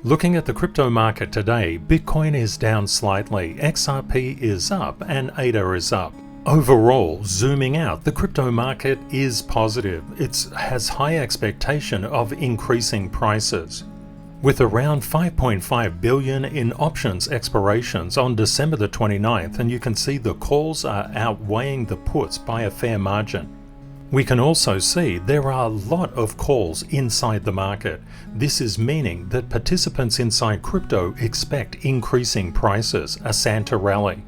Looking at the crypto market today, Bitcoin is down slightly, XRP is up, and ADA is up. Overall, zooming out, the crypto market is positive. It has high expectation of increasing prices. With around 5.5 billion in options expirations on December the 29th, and you can see the calls are outweighing the puts by a fair margin. We can also see there are a lot of calls inside the market. This is meaning that participants inside crypto expect increasing prices, a Santa rally.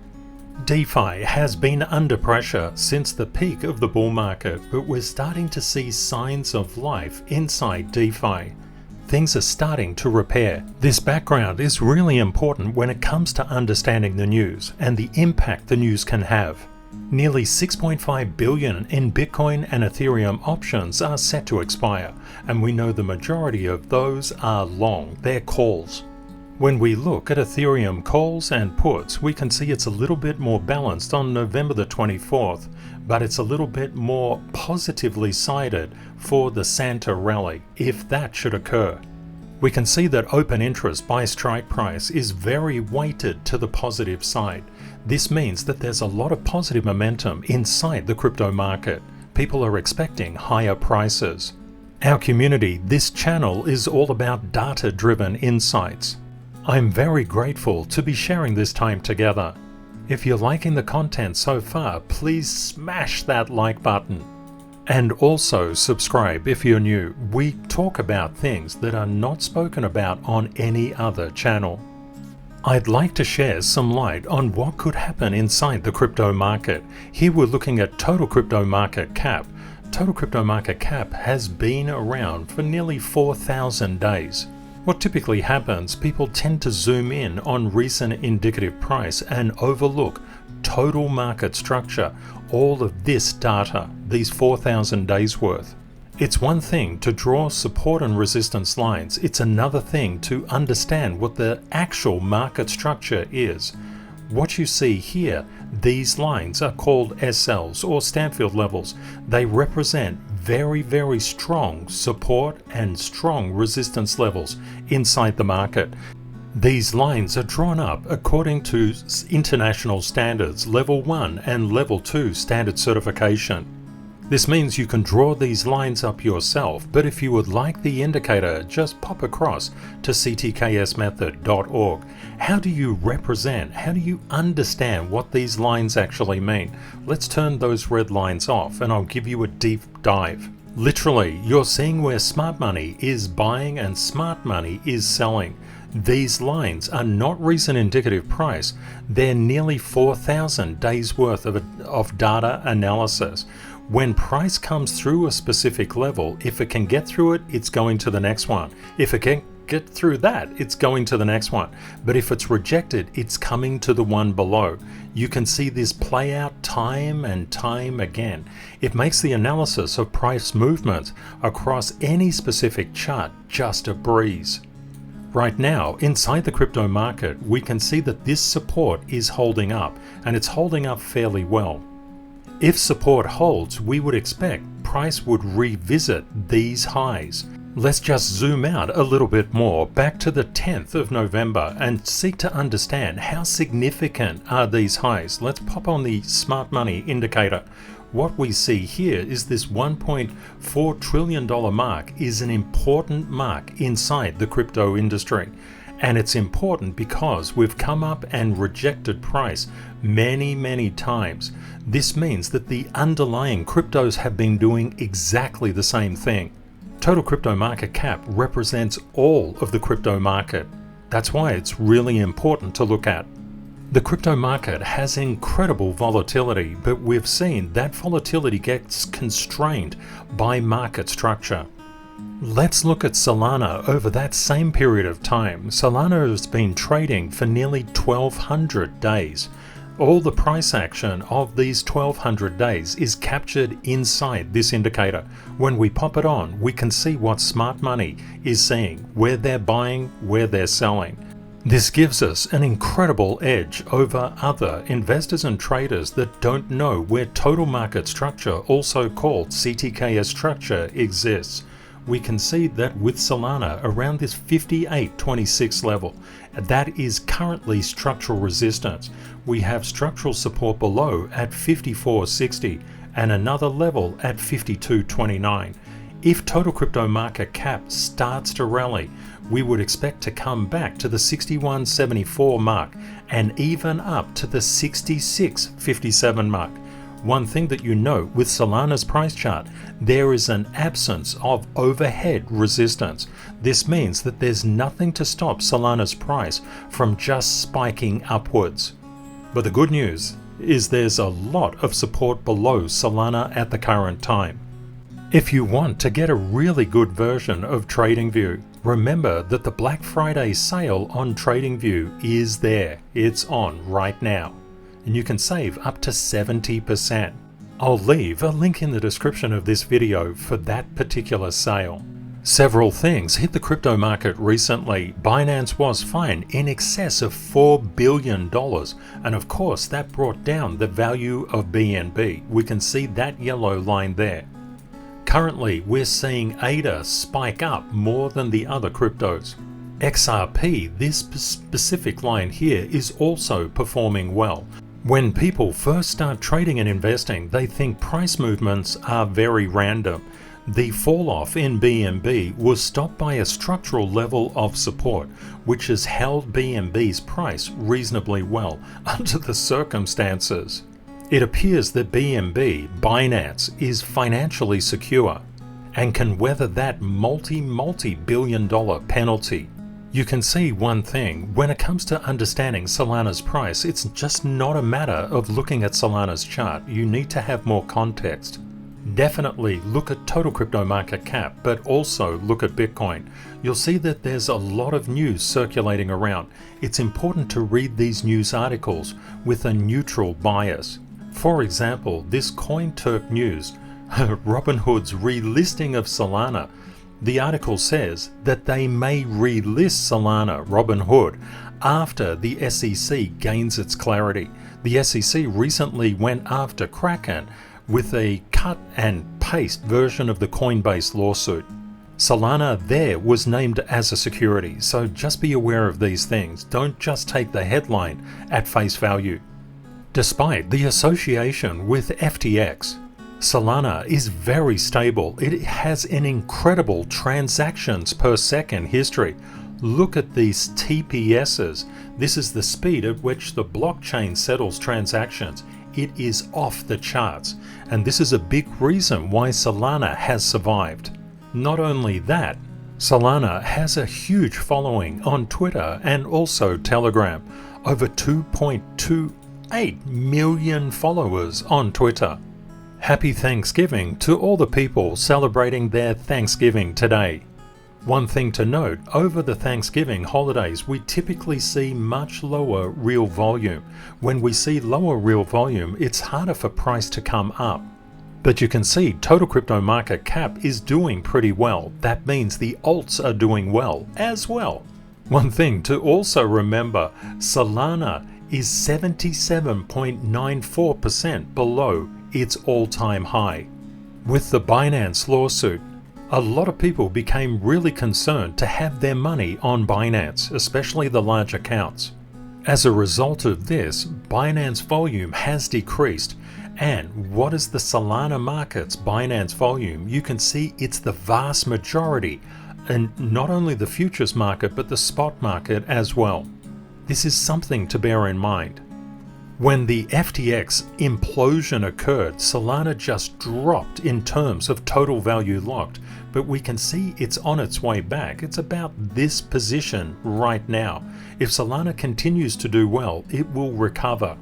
DeFi has been under pressure since the peak of the bull market, but we're starting to see signs of life inside DeFi. Things are starting to repair. This background is really important when it comes to understanding the news and the impact the news can have. Nearly 6.5 billion in Bitcoin and Ethereum options are set to expire, and we know the majority of those are long, they're calls. When we look at Ethereum calls and puts, we can see it's a little bit more balanced on November the 24th, but it's a little bit more positively sided for the Santa rally, if that should occur. We can see that open interest by strike price is very weighted to the positive side. This means that there's a lot of positive momentum inside the crypto market. People are expecting higher prices. Our community, this channel, is all about data-driven insights. I'm very grateful to be sharing this time together. If you're liking the content so far, please smash that like button. And also subscribe if you're new. We talk about things that are not spoken about on any other channel. I'd like to share some light on what could happen inside the crypto market. Here we're looking at total crypto market cap. Total crypto market cap has been around for nearly 4,000 days. What typically happens, people tend to zoom in on recent indicative price and overlook total market structure, all of this data, these 4,000 days worth. It's one thing to draw support and resistance lines, it's another thing to understand what the actual market structure is. What you see here, these lines are called SLs or Stanfield levels. They represent very, very strong support and strong resistance levels inside the market. These lines are drawn up according to international standards, level 1 and level 2 standard certification. This means you can draw these lines up yourself, but if you would like the indicator, just pop across to ctksmethod.org. How do you represent, how do you understand what these lines actually mean? Let's turn those red lines off and I'll give you a deep dive. Literally, you're seeing where smart money is buying and smart money is selling. These lines are not recent indicative price, they're nearly 4,000 days worth of data analysis. When price comes through a specific level, if it can get through it, it's going to the next one. If it can get through that, it's going to the next one. But if it's rejected, it's coming to the one below. You can see this play out time and time again. It makes the analysis of price movements across any specific chart just a breeze. Right now, inside the crypto market, we can see that this support is holding up, and it's holding up fairly well. If support holds, we would expect price would revisit these highs. Let's just zoom out a little bit more back to the 10th of November and seek to understand how significant are these highs. Let's pop on the smart money indicator. What we see here is this $1.4 trillion mark is an important mark inside the crypto industry. And it's important because we've come up and rejected price many times. This means that the underlying cryptos have been doing exactly the same thing. Total crypto market cap represents all of the crypto market. That's why it's really important to look at. The crypto market has incredible volatility, but we've seen that volatility gets constrained by market structure. Let's look at Solana over that same period of time. Solana has been trading for nearly 1,200 days. All the price action of these 1,200 days is captured inside this indicator. When we pop it on, we can see what smart money is seeing, where they're buying, where they're selling. This gives us an incredible edge over other investors and traders that don't know where total market structure, also called CTKS structure, exists. we can see that with Solana around this 58.26 level, that is currently structural resistance. We have structural support below at 54.60 and another level at 52.29. If total crypto market cap starts to rally, we would expect to come back to the 61.74 mark and even up to the 66.57 mark. One thing that you know with Solana's price chart, there is an absence of overhead resistance. This means that there's nothing to stop Solana's price from just spiking upwards. But the good news is there's a lot of support below Solana at the current time. If you want to get a really good version of TradingView, remember that the Black Friday sale on TradingView is there. It's on right now, and you can save up to 70%. I'll leave a link in the description of this video for that particular sale. Several things hit the crypto market recently. Binance was fined in excess of $4 billion, and of course that brought down the value of BNB. We can see that yellow line there. Currently, we're seeing ADA spike up more than the other cryptos. XRP, this specific line here, is also performing well. When people first start trading and investing, they think price movements are very random. The fall off in BNB was stopped by a structural level of support, which has held BNB's price reasonably well under the circumstances. It appears that BNB, Binance, is financially secure and can weather that multi-billion dollar penalty. You can see one thing, when it comes to understanding Solana's price, it's just not a matter of looking at Solana's chart. You need to have more context. Definitely look at total crypto market cap, but also look at Bitcoin. You'll see that there's a lot of news circulating around. It's important to read these news articles with a neutral bias. For example, this CoinTurk news, Robinhood's relisting of Solana. The article says that they may relist Solana, Robinhood, after the SEC gains its clarity. The SEC recently went after Kraken with a cut and paste version of the Coinbase lawsuit. Solana there was named as a security, so just be aware of these things. Don't just take the headline at face value. Despite the association with FTX, Solana is very stable. It has an incredible transactions per second history. Look at these TPSs. This is the speed at which the blockchain settles transactions. It is off the charts, and this is a big reason why Solana has survived. Not only that, Solana has a huge following on Twitter and also Telegram. Over 2.28 million followers on Twitter. Happy Thanksgiving to all the people celebrating their Thanksgiving today. One thing to note, over the Thanksgiving holidays, we typically see much lower real volume. When we see lower real volume, it's harder for price to come up. But you can see total crypto market cap is doing pretty well. That means the alts are doing well as well. One thing to also remember, Solana is 77.94% below its all-time high. With the Binance lawsuit, a lot of people became really concerned to have their money on Binance, especially the large accounts. As a result of this, Binance volume has decreased. And what is the Solana market's Binance volume? You can see it's the vast majority, and not only the futures market, but the spot market as well. This is something to bear in mind. When the FTX implosion occurred, Solana just dropped in terms of total value locked, but we can see it's on its way back. It's about this position right now. If Solana continues to do well, it will recover.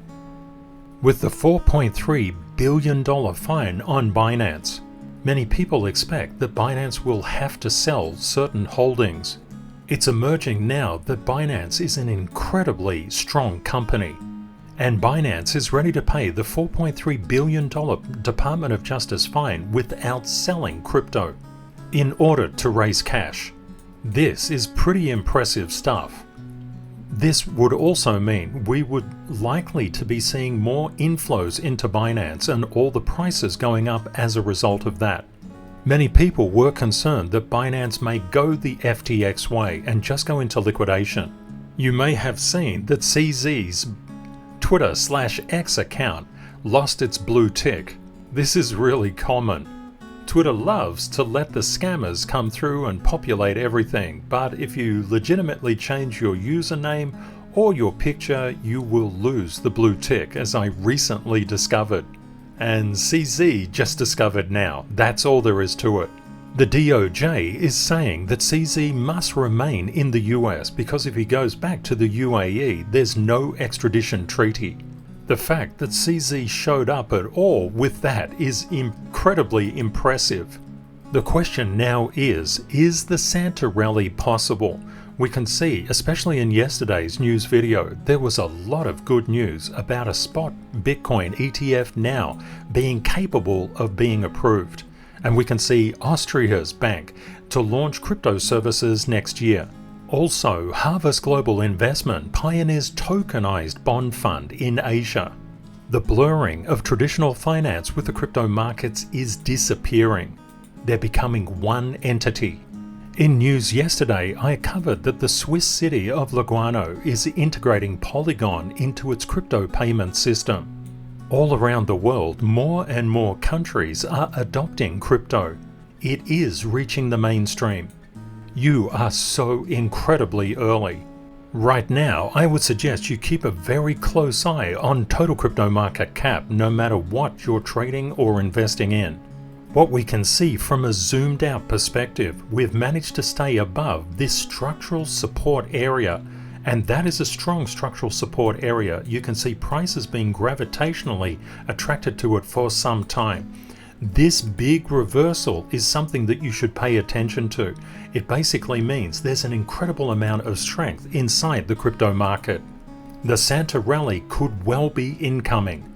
With the $4.3 billion fine on Binance, many people expect that Binance will have to sell certain holdings. It's emerging now that Binance is an incredibly strong company, and Binance is ready to pay the $4.3 billion Department of Justice fine without selling crypto in order to raise cash. This is pretty impressive stuff. This would also mean we would likely to be seeing more inflows into Binance and all the prices going up as a result of that. Many people were concerned that Binance may go the FTX way and just go into liquidation. You may have seen that CZ's Twitter/X account lost its blue tick. This is really common. Twitter loves to let the scammers come through and populate everything, but if you legitimately change your username or your picture, you will lose the blue tick, as I recently discovered. And CZ just discovered now. That's all there is to it. The DOJ is saying that CZ must remain in the US because if he goes back to the UAE, there's no extradition treaty. The fact that CZ showed up at all with that is incredibly impressive. The question now is the Santa rally possible? We can see, especially in yesterday's news video, there was a lot of good news about a spot Bitcoin ETF now being capable of being approved. And we can see Austria's bank to launch crypto services next year. Also, Harvest Global Investment pioneers tokenized bond fund in Asia. The blurring of traditional finance with the crypto markets is disappearing. They're becoming one entity. In news yesterday, I covered that the Swiss city of Lugano is integrating Polygon into its crypto payment system. All around the world, more and more countries are adopting crypto. It is reaching the mainstream. You are so incredibly early. Right now, I would suggest you keep a very close eye on total crypto market cap no matter what you're trading or investing in. What we can see from a zoomed out perspective, we've managed to stay above this structural support area, and that is a strong structural support area. You can see prices being gravitationally attracted to it for some time. This big reversal is something that you should pay attention to. It basically means there's an incredible amount of strength inside the crypto market. The Santa rally could well be incoming.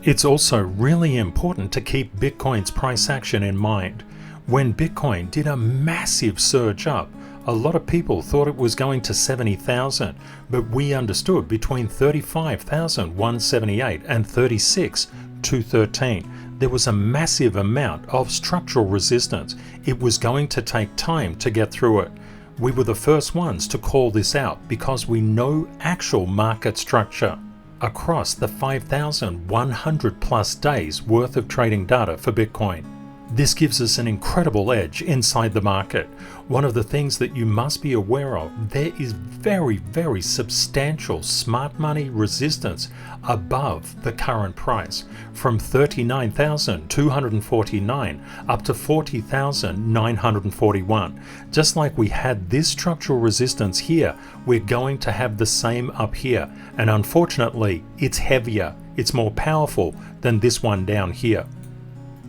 It's also really important to keep Bitcoin's price action in mind. When Bitcoin did a massive surge up, a lot of people thought it was going to 70,000, but we understood between 35,178 and 36,213. There was a massive amount of structural resistance. It was going to take time to get through it. We were the first ones to call this out because we know actual market structure across the 5,100 plus days worth of trading data for Bitcoin. This gives us an incredible edge inside the market. One of the things that you must be aware of, there is very substantial smart money resistance above the current price, from 39,249 up to 40,941. Just like we had this structural resistance here, we're going to have the same up here. And unfortunately, it's heavier, it's more powerful than this one down here.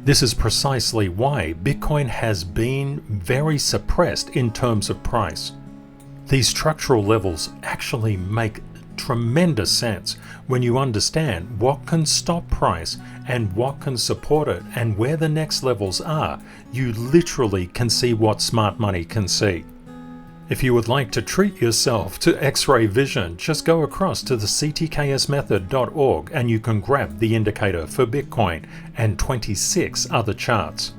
This is precisely why Bitcoin has been very suppressed in terms of price. These structural levels actually make tremendous sense when you understand what can stop price and what can support it, and where the next levels are. You literally can see what smart money can see. If you would like to treat yourself to X-ray vision, just go across to the CTKSmethod.org and you can grab the indicator for Bitcoin and 26 other charts.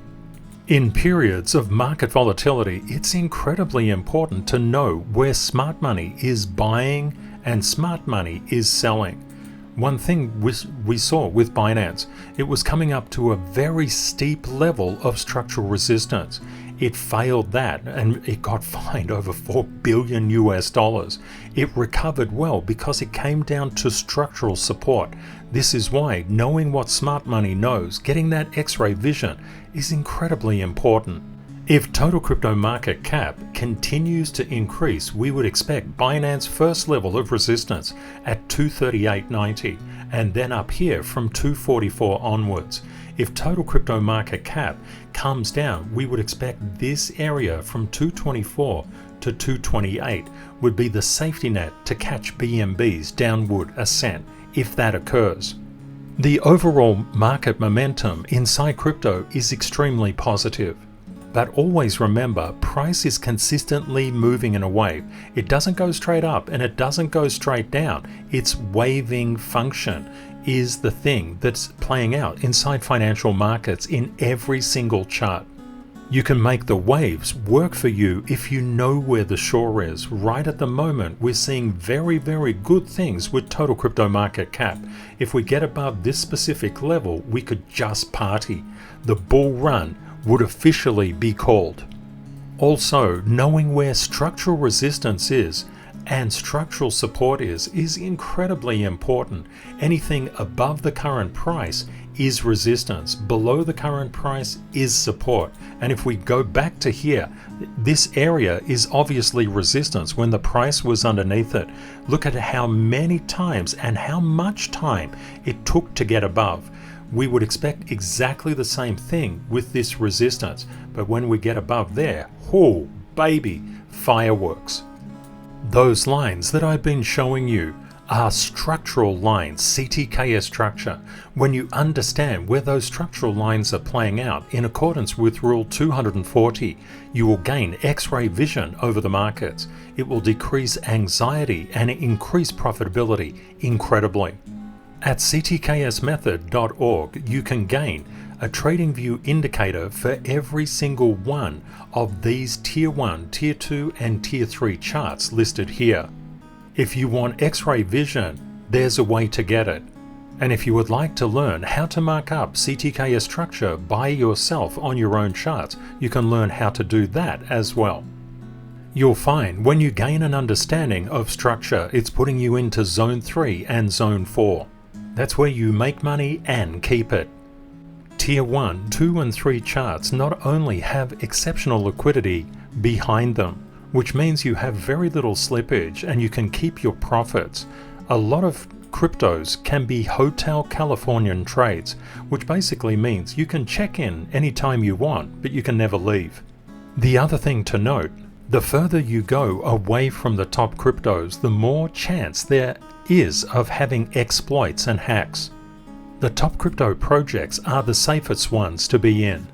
In periods of market volatility, it's incredibly important to know where smart money is buying and smart money is selling. One thing we saw with Binance, it was coming up to a very steep level of structural resistance. It failed that and it got fined over $4 billion US. It recovered well because it came down to structural support. This is why knowing what smart money knows, getting that X-ray vision, is incredibly important. If total crypto market cap continues to increase, we would expect Binance first level of resistance at 238.90 and then up here from 244 onwards. If total crypto market cap comes down, we would expect this area from 224 to 228 would be the safety net to catch BNB's downward ascent if that occurs. The overall market momentum inside crypto is extremely positive. But always remember, price is consistently moving in a wave. It doesn't go straight up and it doesn't go straight down. Its waving function is the thing that's playing out inside financial markets in every single chart. You can make the waves work for you if you know where the shore is. Right at the moment, we're seeing very, very good things with total crypto market cap. If we get above this specific level, we could just party. The bull run would officially be called. Also, knowing where structural resistance is and structural support is incredibly important. Anything above the current price is resistance, below the current price is support. And if we go back to here, this area is obviously resistance when the price was underneath it. Look at how many times and how much time it took to get above. We would expect exactly the same thing with this resistance, but when we get above there, oh baby, fireworks. Those lines that I've been showing you are structural lines, CTKS structure. When you understand where those structural lines are playing out in accordance with Rule 240, you will gain X-ray vision over the markets. It will decrease anxiety and increase profitability incredibly. At ctksmethod.org, you can gain a TradingView indicator for every single one of these Tier 1, Tier 2 and Tier 3 charts listed here. If you want X-ray vision, there's a way to get it. And if you would like to learn how to mark up CTKS structure by yourself on your own charts, you can learn how to do that as well. You'll find when you gain an understanding of structure, it's putting you into Zone 3 and Zone 4. That's where you make money and keep it. Tier 1, 2 and 3 charts not only have exceptional liquidity behind them, which means you have very little slippage and you can keep your profits. A lot of cryptos can be Hotel Californian trades, which basically means you can check in anytime you want, but you can never leave. The other thing to note, the further you go away from the top cryptos, the more chance there is of having exploits and hacks. The top crypto projects are the safest ones to be in.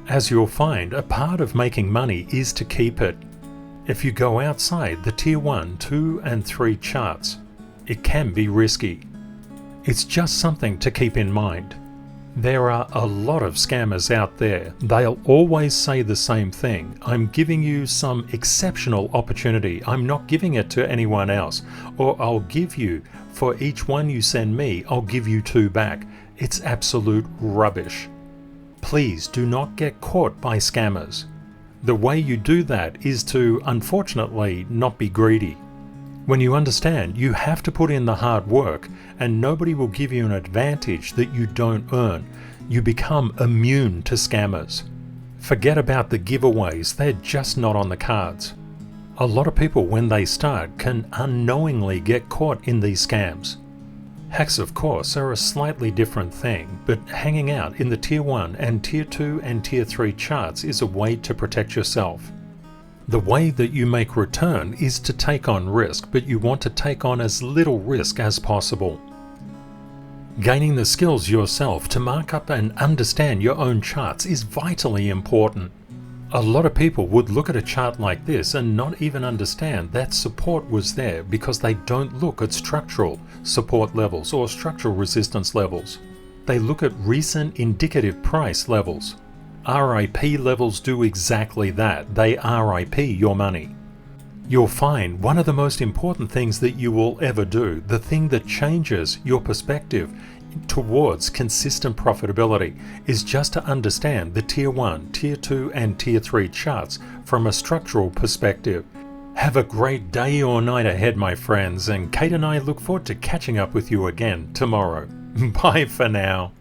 As you'll find, a part of making money is to keep it. If you go outside the Tier 1, 2 and 3 charts, it can be risky. It's just something to keep in mind. There are a lot of scammers out there. They'll always say the same thing. I'm giving you some exceptional opportunity. I'm not giving it to anyone else. Or I'll give you, for each one you send me, I'll give you 2 back. It's absolute rubbish. Please do not get caught by scammers. The way you do that is to, unfortunately, not be greedy. When you understand you have to put in the hard work and nobody will give you an advantage that you don't earn, you become immune to scammers. Forget about the giveaways, they're just not on the cards. A lot of people when they start can unknowingly get caught in these scams. Hacks of course are a slightly different thing, but hanging out in the Tier 1 and Tier 2 and Tier 3 charts is a way to protect yourself. The way that you make return is to take on risk, but you want to take on as little risk as possible. Gaining the skills yourself to mark up and understand your own charts is vitally important. A lot of people would look at a chart like this and not even understand that support was there because they don't look at structural support levels or structural resistance levels. They look at recent indicative price levels. RIP levels do exactly that. They RIP your money. You'll find one of the most important things that you will ever do, the thing that changes your perspective towards consistent profitability, is just to understand the Tier 1, Tier 2 and Tier 3 charts from a structural perspective. Have a great day or night ahead, my friends, and Kate and I look forward to catching up with you again tomorrow. Bye for now.